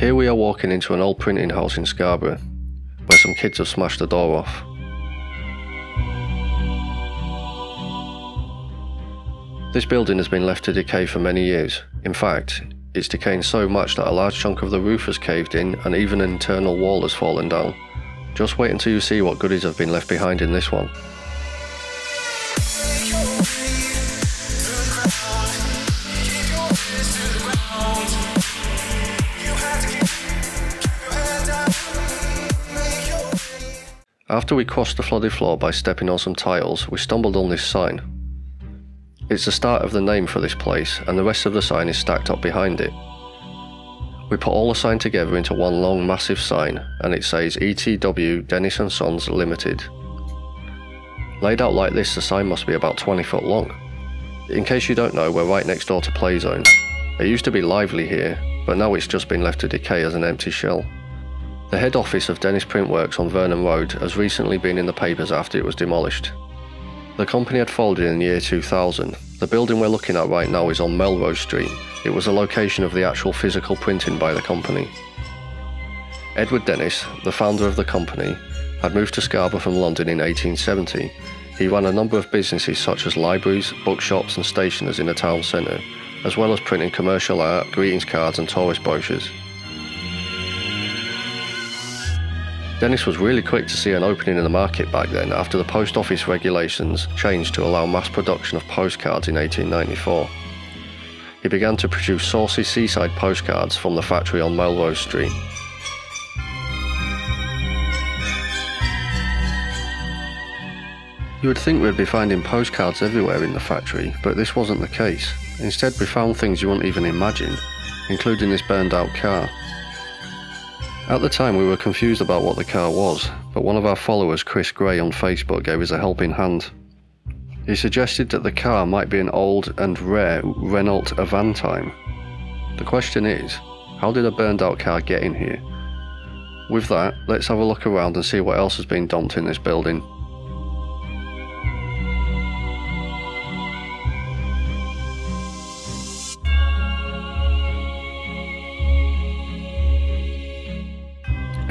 Here we are walking into an old printing house in Scarborough, where some kids have smashed the door off. This building has been left to decay for many years. In fact, it's decaying so much that a large chunk of the roof has caved in and even an internal wall has fallen down. Just wait until you see what goodies have been left behind in this one. After we crossed the flooded floor by stepping on some tiles, we stumbled on this sign. It's the start of the name for this place, and the rest of the sign is stacked up behind it. We put all the sign together into one long massive sign, and it says ETW Dennis & Sons Limited. Laid out like this, the sign must be about 20 foot long. In case you don't know, we're right next door to Playzone. It used to be lively here, but now it's just been left to decay as an empty shell. The head office of Dennis Printworks on Vernon Road has recently been in the papers after it was demolished. The company had folded in the year 2000. The building we're looking at right now is on Melrose Street. It was the location of the actual physical printing by the company. Edward Dennis, the founder of the company, had moved to Scarborough from London in 1870. He ran a number of businesses such as libraries, bookshops and stationers in the town centre, as well as printing commercial art, greetings cards and tourist brochures. Dennis was really quick to see an opening in the market back then after the post office regulations changed to allow mass production of postcards in 1894. He began to produce saucy seaside postcards from the factory on Melrose Street. You would think we'd be finding postcards everywhere in the factory, but this wasn't the case. Instead, we found things you wouldn't even imagine, including this burned out car. At the time we were confused about what the car was, but one of our followers, Chris Gray on Facebook, gave us a helping hand. He suggested that the car might be an old and rare Renault Avantime. The question is, how did a burned out car get in here? With that, let's have a look around and see what else has been dumped in this building.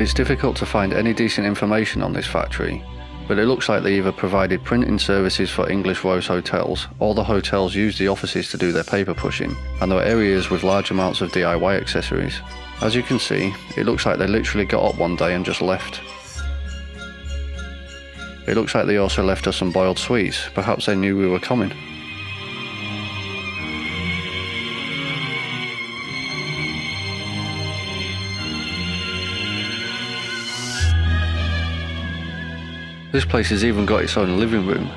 It's difficult to find any decent information on this factory, but it looks like they either provided printing services for English Rose hotels, or the hotels used the offices to do their paper pushing, and there are areas with large amounts of DIY accessories. As you can see, it looks like they literally got up one day and just left. It looks like they also left us some boiled sweets, perhaps they knew we were coming. This place has even got its own living room.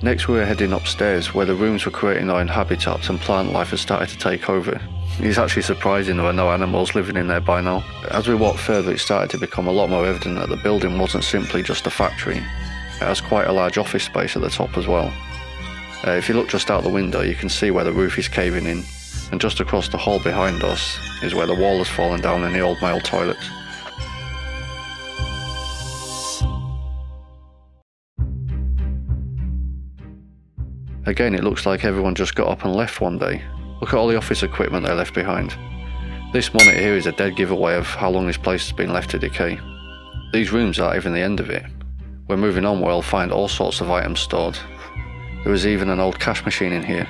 Next we were heading upstairs, where the rooms were creating their own habitats and plant life has started to take over. It's actually surprising there are no animals living in there by now. As we walked further, it started to become a lot more evident that the building wasn't simply just a factory. It has quite a large office space at the top as well. If you look just out the window, you can see where the roof is caving in, and just across the hall behind us is where the wall has fallen down in the old male toilets. Again, it looks like everyone just got up and left one day. Look at all the office equipment they left behind. This monitor here is a dead giveaway of how long this place has been left to decay. These rooms aren't even the end of it. We're moving on where I'll find all sorts of items stored. There is even an old cash machine in here.